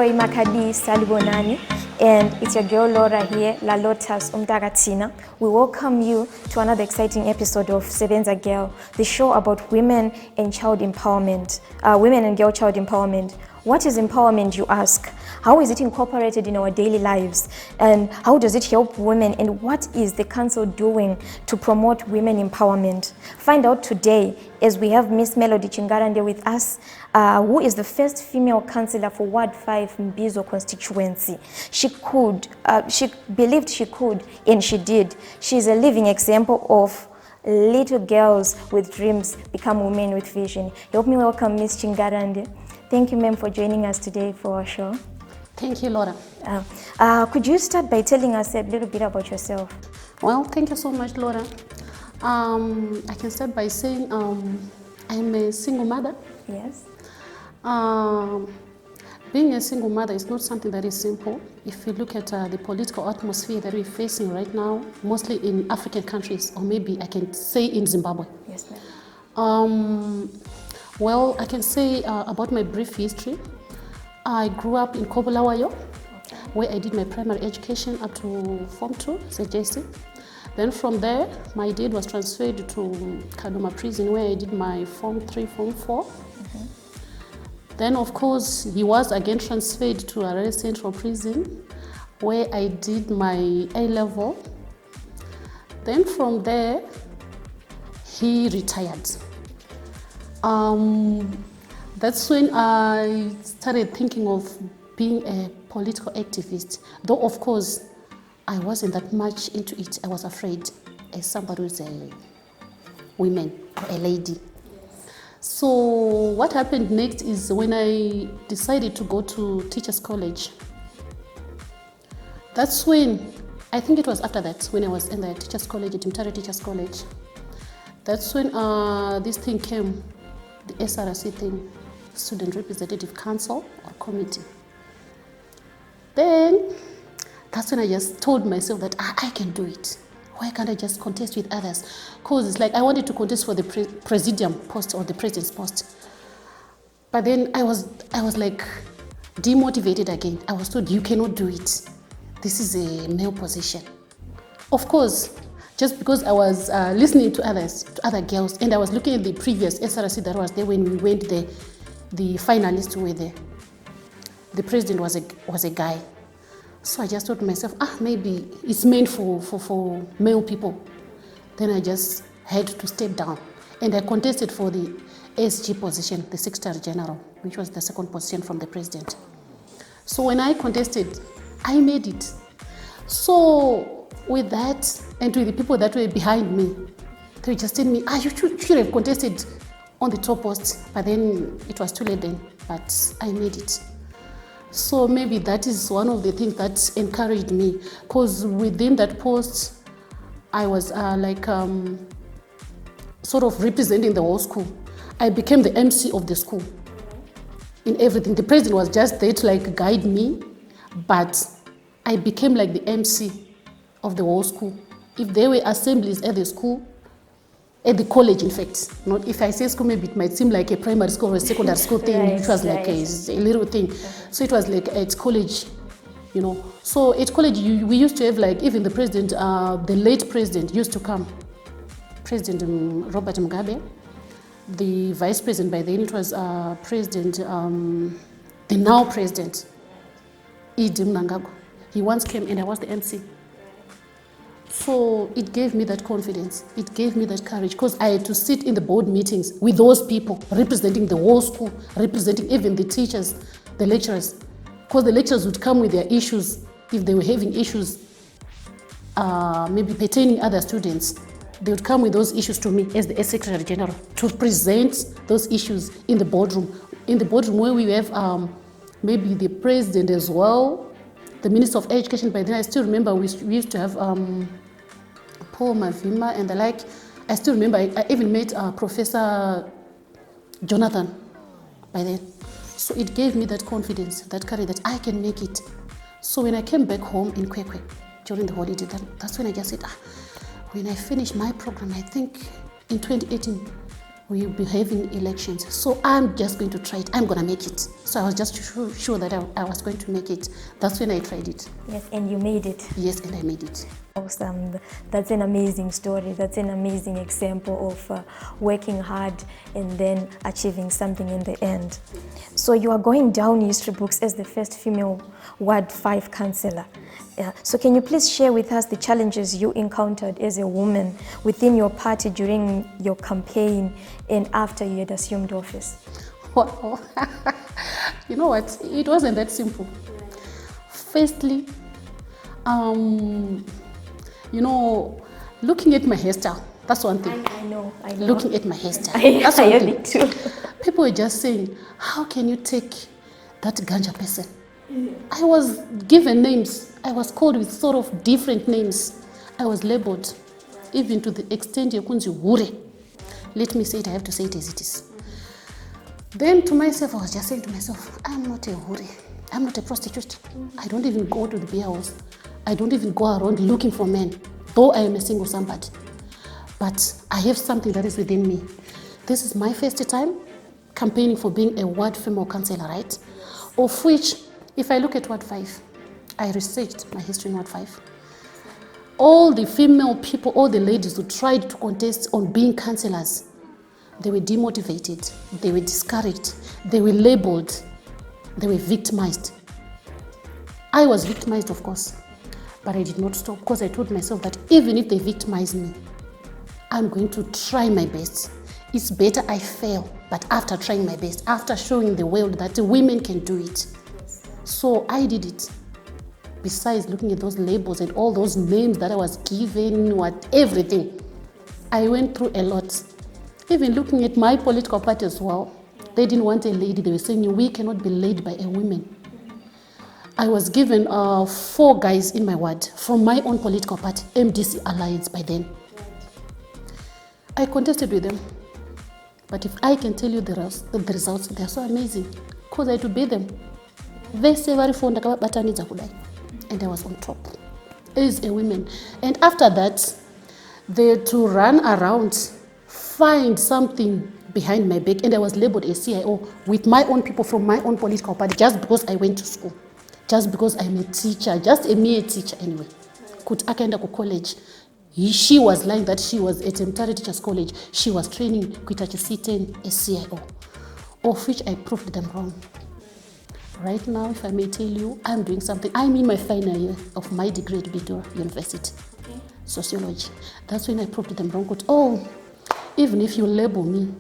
Joy Makadi Salibonani, and it's your girl Laura here, La Lotus Umtagatina. We welcome you to another exciting episode of Sebenza Girl, the show about women and child empowerment, women and girl child empowerment. What is empowerment, you ask? How is it incorporated in our daily lives? And how does it help women? And what is the council doing to promote women empowerment? Find out today as we have Miss Melody Chingarande with us, who is the first female councillor for Ward 5 Mbizo Constituency. She believed she could, and she did. She's a living example of little girls with dreams become women with vision. Help me welcome Miss Chingarande. Thank you, ma'am, for joining us today for our show. Thank you, Laura. Could you start by telling us a little bit about yourself? Well, thank you so much, Laura. I can start by saying I'm a single mother. Yes. Being a single mother is not something that is simple. If you look at the political atmosphere that we're facing right now, mostly in African countries, or maybe I can say in Zimbabwe. Yes, ma'am. Well, I can say about my brief history. I grew up in Kobulawayo, where I did my primary education up to Form 2, CJC. Then from there, my dad was transferred to Kadoma Prison, where I did my Form 3, Form 4. Then, of course, he was again transferred to Harare Central Prison, where I did my A-level. Then from there, he retired. That's when I started thinking of being a political activist, though of course I wasn't that much into it. I was afraid as somebody who's a woman, a lady. So what happened next is when I decided to go to Teachers College. That's when, I think it was after that, when I was in the Teachers College, at Mtare Teachers College. That's when this thing came, the SRC thing, Student Representative Council or Committee. Then that's when I just told myself that I can do it. Why can't I just contest with others? Because it's like I wanted to contest for the presidium post or the president's post. But then I was like demotivated again. I was told you cannot do it. This is a male position. Of course, just because I was listening to others, to other girls, and I was looking at the previous SRC that was there when we went there, the finalists were there. The president was a guy. So I just thought to myself, maybe it's meant for male people. Then I just had to step down. And I contested for the SG position, the Secretary General, which was the second position from the president. So when I contested, I made it. So with that, and with the people that were behind me, they were just telling me, you should have contested on the top post, but then it was too late then, but I made it. So maybe that is one of the things that encouraged me, because within that post, I was sort of representing the whole school. I became the MC of the school in everything. The president was just there to guide me, but I became like the MC of the whole school. If there were assemblies at the school, at the college, in fact. Not if I say school, maybe it might seem like a primary school or a secondary school thing, right, which was like a little thing. So it was like at college, you know. So at college, we used to have even the president, the late president used to come. President Robert Mugabe. The vice president, by then it was President, the now president, Idi Mnangagwa. He once came and I was the MC. So it gave me that confidence, it gave me that courage, because I had to sit in the board meetings with those people, representing the whole school, representing even the teachers, the lecturers, because the lecturers would come with their issues. If they were having issues, maybe pertaining other students, they would come with those issues to me as the Secretary General to present those issues in the boardroom. In the boardroom where we have maybe the president as well, the Minister of Education. By then I still remember we used to have Paul Mavima and the like. I still remember I even met Professor Jonathan by then. So it gave me that confidence, that courage that I can make it. So when I came back home in Kwekwe during the holiday, that's when I just said, when I finish my program, I think in 2018, we'll be having elections. So I'm just going to try it. I'm going to make it. So I was just sure that I was going to make it. That's when I tried it. Yes, and you made it. Yes, and I made it. Awesome. That's an amazing story. That's an amazing example of working hard and then achieving something in the end. So you are going down history books as the first female Ward 5 councillor. So can you please share with us the challenges you encountered as a woman within your party during your campaign and after you had assumed office? Wow. You know what? It wasn't that simple. Firstly, you know, looking at my hairstyle, that's one thing. I know. Looking at my hairstyle, that's one thing. Too. People were just saying, how can you take that ganja person? I was given names. I was called with sort of different names. I was labeled, even to the extent Yekunzi Hure. Let me say it, I have to say it as it is. Then to myself, I was just saying to myself, I'm not a Hure. I'm not a prostitute. I don't even go to the beer house. I don't even go around looking for men, though I am a single somebody. But I have something that is within me. This is my first time campaigning for being a Ward female councillor, right? Of which, if I look at Ward 5, I researched my history in Ward 5. All the female people, all the ladies who tried to contest on being councillors, they were demotivated, they were discouraged, they were labeled, they were victimized. I was victimized, of course, but I did not stop because I told myself that even if they victimize me, I'm going to try my best. It's better I fail, but after trying my best, after showing the world that the women can do it. So I did it. Besides looking at those labels and all those names that I was given, everything, I went through a lot. Even looking at my political party as well, they didn't want a lady. They were saying, we cannot be led by a woman. I was given 4 guys in my ward from my own political party, MDC Alliance by then. I contested with them. But if I can tell you the results, they are so amazing. Because I had to beat them. And I was on top as a woman. And after that, they had to run around, find something behind my back. And I was labeled a CIO with my own people from my own political party just because I went to school. Just because I'm a teacher, just a mere teacher anyway. Could Akenda go college. She was lying that she was at Mtare Teachers College. She was training Kwitachi C10 as CIO, of which I proved them wrong. Right now, if I may tell you, I'm doing something. I'm in my final year of my degree at Mbizo University, sociology. That's when I proved them wrong. But, even if you label me,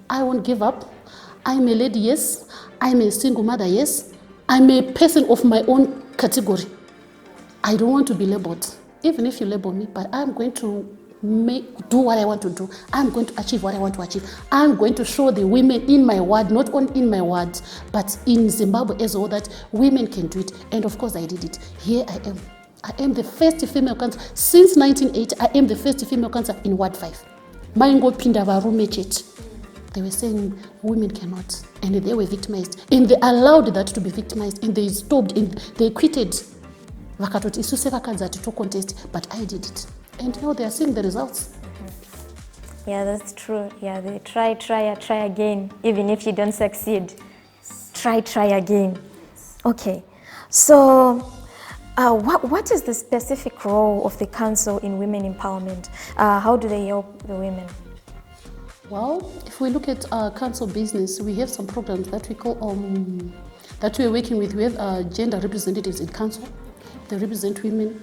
I won't give up. I'm a lady, yes. I'm a single mother, yes. I'm a person of my own category. I don't want to be labeled. Even if you label me, but I'm going to do what I want to do. I'm going to achieve what I want to achieve. I'm going to show the women in my ward, not only in my ward, but in Zimbabwe as well, that women can do it. And of course I did it. Here I am. I am the first female councillor. Since 1980, I am the first female councillor in Ward 5. They were saying women cannot, and they were victimized. And they allowed that to be victimized, and they stopped, and they quitted. Vakatoti isuse vakanzati to contest, but I did it. And now they are seeing the results. Yeah, that's true. Yeah, they try again. Even if you don't succeed, try again. Okay. So, what is the specific role of the council in women empowerment? How do they help the women? Well, if we look at council business, we have some programs that we call that we are working with. We have gender representatives in council. They represent women.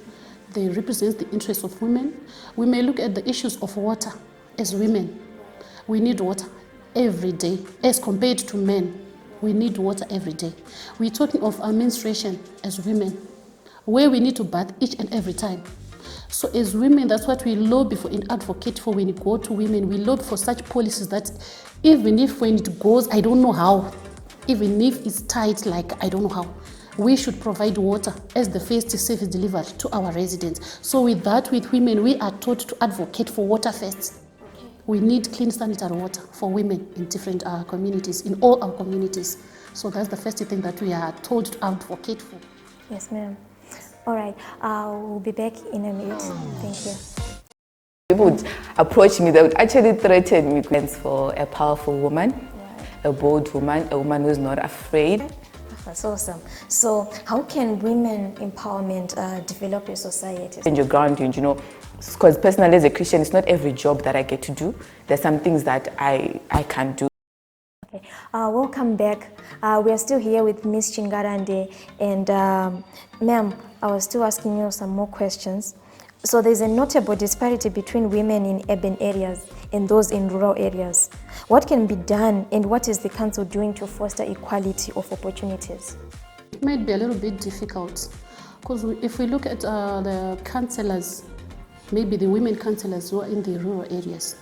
They represent the interests of women. We may look at the issues of water as women. We need water every day as compared to men. We need water every day. We're talking of our menstruation as women, where we need to bath each and every time. So as women, that's what we lobby for and advocate for when we go to women. We lobby for such policies that even if when it goes, I don't know how, even if it's tight, like I don't know how, we should provide water as the first service delivered to our residents. So with that, with women, we are taught to advocate for water first. We need clean sanitary water for women in different communities, in all our communities. So that's the first thing that we are told to advocate for. Yes, ma'am. All right, we'll be back in a minute. Thank you. People would approach me, they would actually threaten me for a powerful woman, a bold woman, a woman who's not afraid. That's awesome. So how can women empowerment develop a society? And your grounding, you know, because personally as a Christian, it's not every job that I get to do. There's some things that I can do. Okay. Welcome back. We are still here with Miss Chingarande, and ma'am, I was still asking you some more questions. So there's a notable disparity between women in urban areas and those in rural areas. What can be done, and what is the council doing to foster equality of opportunities? It might be a little bit difficult because if we look at the councillors, maybe the women councillors who are in the rural areas,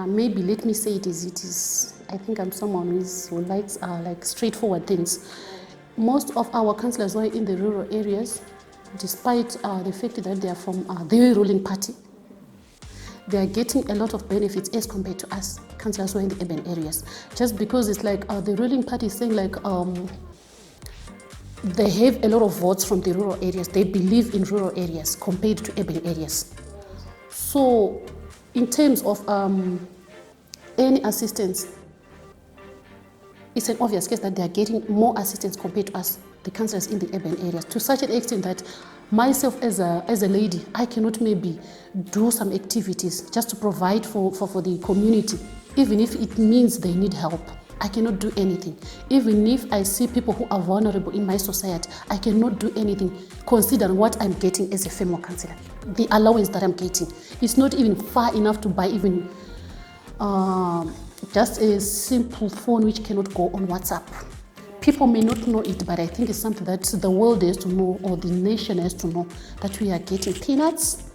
maybe let me say it as it is. I think I'm someone who likes like straightforward things. Most of our councillors who are in the rural areas, despite the fact that they are from the ruling party, they are getting a lot of benefits as compared to us, councillors who are in the urban areas. Just because it's like the ruling party is saying like they have a lot of votes from the rural areas. They believe in rural areas compared to urban areas. So in terms of any assistance, it's an obvious case that they are getting more assistance compared to us, the councillors in the urban areas, to such an extent that myself as a lady, I cannot maybe do some activities just to provide for the community, even if it means they need help. I cannot do anything. Even if I see people who are vulnerable in my society, I cannot do anything considering what I'm getting as a female councillor. The allowance that I'm getting, it's not even far enough to buy even just a simple phone which cannot go on WhatsApp. People may not know it, but I think it's something that the world has to know, or the nation has to know, that we are getting peanuts.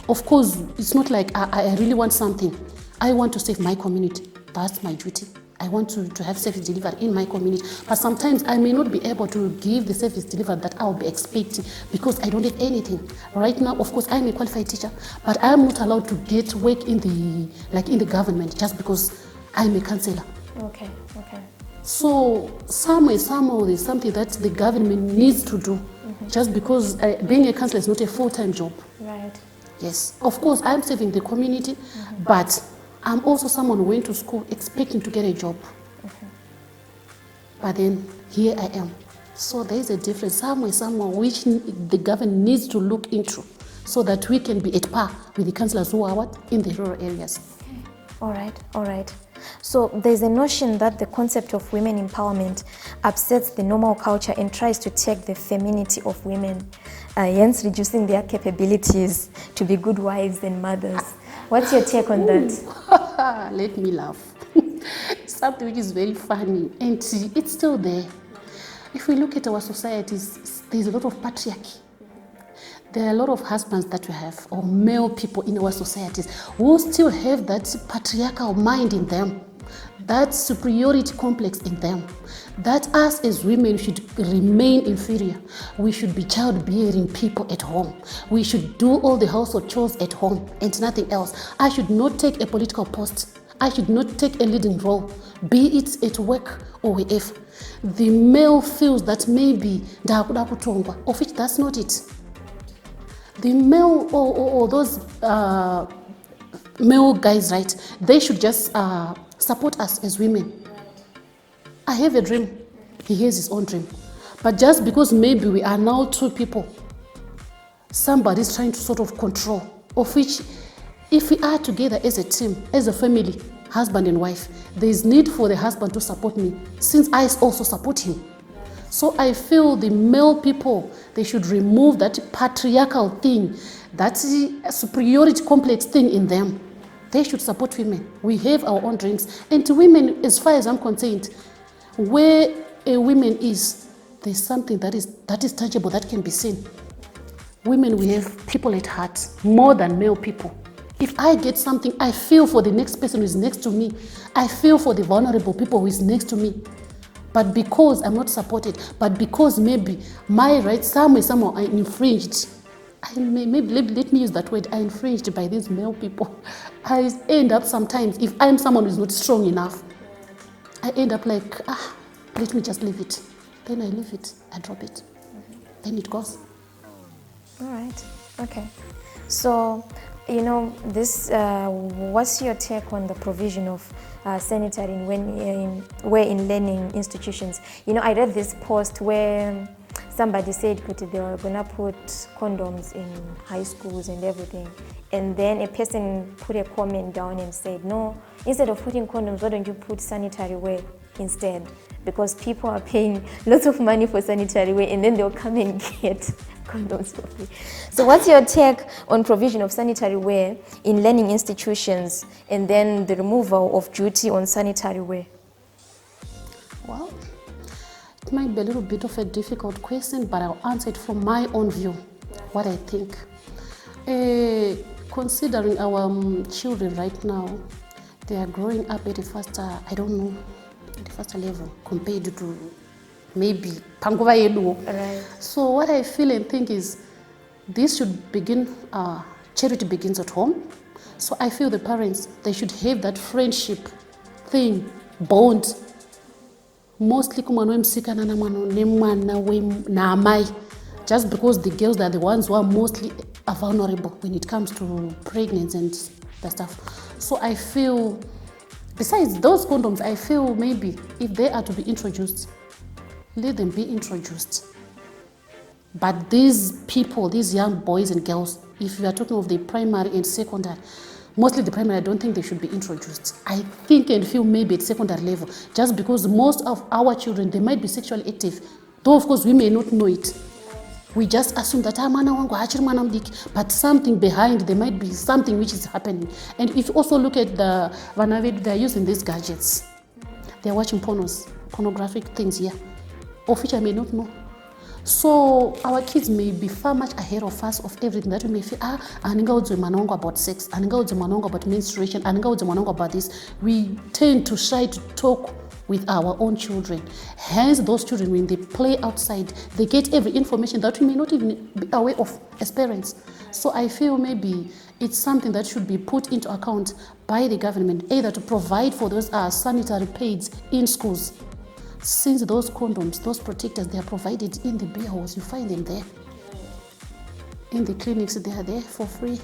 Of course, it's not like I really want something. I want to save my community. That's my duty. I want to have service delivered in my community. But sometimes I may not be able to give the service delivered that I'll be expecting because I don't have anything. Right now, of course, I'm a qualified teacher, but I'm not allowed to get work in the government just because I'm a councillor. Okay. So somewhere, there's something that the government needs to do, just because being a councillor is not a full-time job. Right. Yes, of course, I'm serving the community, but I'm also someone who went to school expecting to get a job. But then here I am. So there is a difference somewhere which the government needs to look into, so that we can be at par with the councillors who are in the rural areas. Okay. All right. So there's a notion that the concept of women empowerment upsets the normal culture and tries to take the femininity of women, hence reducing their capabilities to be good wives and mothers. What's your take on that? Let me laugh. Something which is very funny, and it's still there. If we look at our societies, there's a lot of patriarchy. There are a lot of husbands that we have, or male people in our societies, who still have that patriarchal mind in them, that superiority complex in them, that us as women should remain inferior. We should be childbearing people at home. We should do all the household chores at home and nothing else. I should not take a political post. I should not take a leading role, be it at work or wherever. The male feels that maybe, of which that's not it. The male or those male guys, right, they should just support us as women. I have a dream, he has his own dream. But just because maybe we are now two people, somebody's trying to sort of control, of which if we are together as a team, as a family, husband and wife, there is need for the husband to support me, since I also support him. So I feel the male people, they should remove that patriarchal thing, that superiority complex thing in them. They should support women. We have our own dreams. And to women, as far as I'm concerned, where a woman is, there's something that is tangible, that can be seen. Women, we have people at heart, more than male people. If I get something, I feel for the next person who is next to me. I feel for the vulnerable people who is next to me. But because I'm not supported, but because maybe my rights somehow are infringed, maybe let me use that word, are infringed by these male people. I end up sometimes, if I'm someone who's not strong enough, I end up like, let me just leave it. Then I leave it, I drop it. Then it goes. All right, okay. So you know, this. What's your take on the provision of sanitary where in learning institutions? You know, I read this post where somebody said they were gonna put condoms in high schools and everything, and then a person put a comment down and said, no, instead of putting condoms, why don't you put sanitary wear instead? Because people are paying lots of money for sanitary wear, and then they'll come and get condoms for free. So what's your take on provision of sanitary wear in learning institutions and then the removal of duty on sanitary wear? Well, it might be a little bit of a difficult question, but I'll answer it from my own view, what I think. Considering our children right now, they are growing up at a faster, at a faster level compared to maybe panguva yedu. Right. So what I feel and think is this should begin, charity begins at home. So I feel the parents, they should have that friendship thing, bond. Mostly just because the girls are the ones who are mostly vulnerable when it comes to pregnancy and that stuff. So I feel, besides those condoms, I feel maybe if they are to be introduced, let them be introduced. But these people, these young boys and girls, if you are talking of the primary and secondary, mostly the primary, I don't think they should be introduced. I think and feel maybe at secondary level, just because most of our children, they might be sexually active. Though of course we may not know it. We just assume that but something behind, there might be something which is happening. And if you also look at they're using these gadgets. They're watching pornographic things here, of which I may not know. So our kids may be far much ahead of us of everything that we may feel, about sex, about menstruation, about this. We tend to shy to talk with our own children. Hence, those children, when they play outside, they get every information that we may not even be aware of as parents. So I feel maybe it's something that should be put into account by the government, either to provide for those sanitary pads in schools. Since those condoms, those protectors, they are provided in the beer halls, you find them there. In the clinics, they are there for free.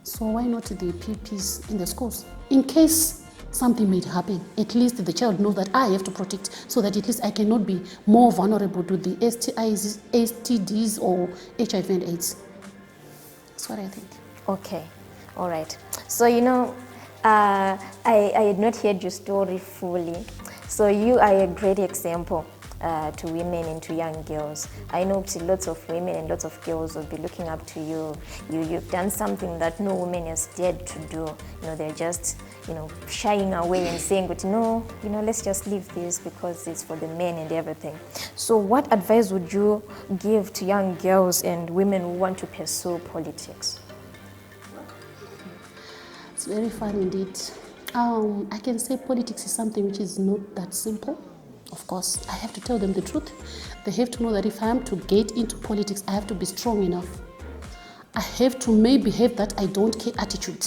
So why not the PPs in the schools? In case something may happen, at least the child knows that I have to protect, so that at least I cannot be more vulnerable to the STIs, STDs, or HIV and AIDS. That's what I think. Okay, all right. So, you know, I had not heard your story fully. So you are a great example to women and to young girls. I know lots of women and lots of girls will be looking up to you. You've done something that no woman has dared to do. You know, they're just, shying away and saying, but no, let's just leave this because it's for the men and everything. So what advice would you give to young girls and women who want to pursue politics? It's very fun indeed. I can say politics is something which is not that simple. Of course, I have to tell them the truth. They have to know that if I am to get into politics, I have to be strong enough. I have to maybe have that I don't care attitude.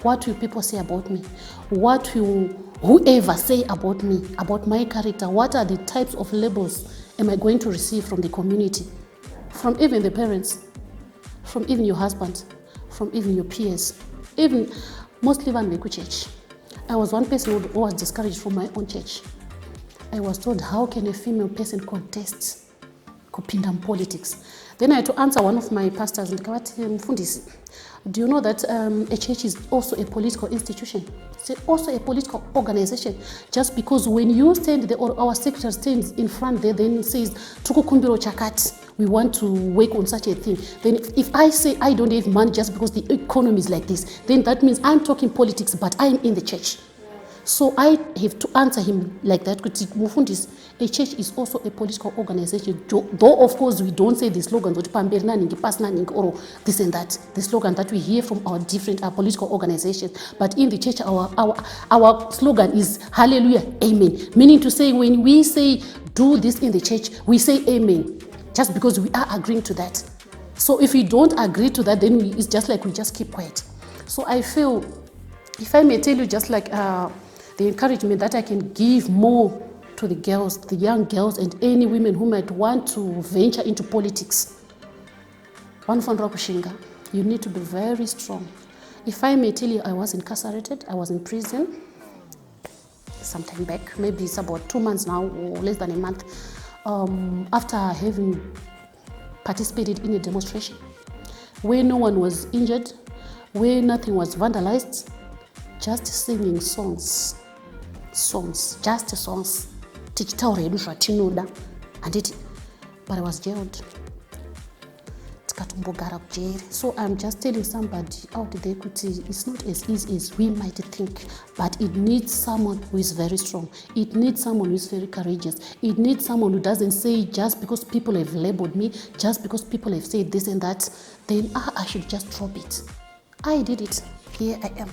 What will people say about me? What will whoever say about me, about my character? What are the types of labels am I going to receive from the community? From even the parents, from even your husband, from even your peers, even mostly one Kwekwe church. I was one person who was discouraged from my own church. I was told, how can a female person contest kupinda politics? Then I had to answer one of my pastors, do you know that a church is also a political institution? It's also a political organization. Just because when you stand there, or our secretary stands in front there, then says, Tukukumbiro Chakat, we want to work on such a thing. Then if I say I don't have money just because the economy is like this, then that means I'm talking politics, but I'm in the church. So I have to answer him like that. A church is also a political organization. Though of course we don't say the slogans or this and that, the slogan that we hear from our different political organizations. But in the church, our slogan is Hallelujah, Amen. Meaning to say, when we say do this in the church, we say Amen, just because we are agreeing to that. So if we don't agree to that, then it's just like we just keep quiet. So I feel, if I may tell you, just like the encouragement that I can give more to the girls, the young girls, and any women who might want to venture into politics. One from Rakushinga, You need to be very strong. If I may tell you, I was incarcerated, I was in prison some time back, maybe it's about 2 months now, or less than a month, after having participated in a demonstration where no one was injured, where nothing was vandalized, just singing songs, just songs. Tichitaure tinoda, but I was jailed. So I'm just telling somebody out there, it's not as easy as we might think, but it needs someone who is very strong. It needs someone who is very courageous. It needs someone who doesn't say, just because people have labeled me, just because people have said this and that, then I should just drop it. I did it. Here I am,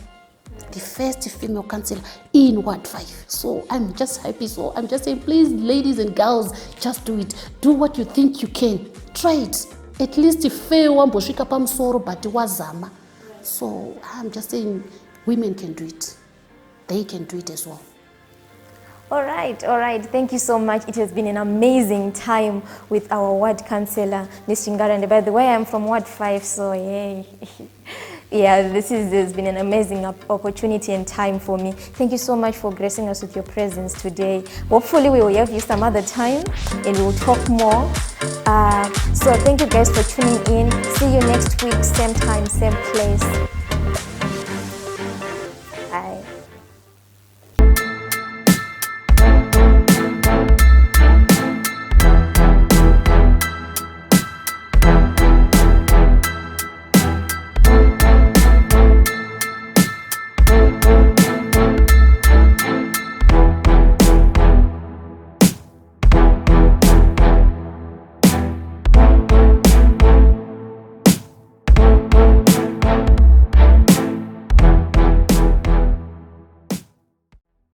the first female councillor in Ward 5. So I'm just happy. So I'm just saying, please, ladies and girls, just do it. Do what you think you can. Try it. At least if wamboshika pamsoro but wazama. So I'm just saying, women can do it. They can do it as well. All right. Thank you so much. It has been an amazing time with our ward councillor, Ms. Chingarande. By the way, I'm from Ward 5, so yay. Yeah, this has been an amazing opportunity and time for me. Thank you so much for gracing us with your presence today. Hopefully we will have you some other time and we'll talk more. So thank you guys for tuning in. See you next week, same time, same place.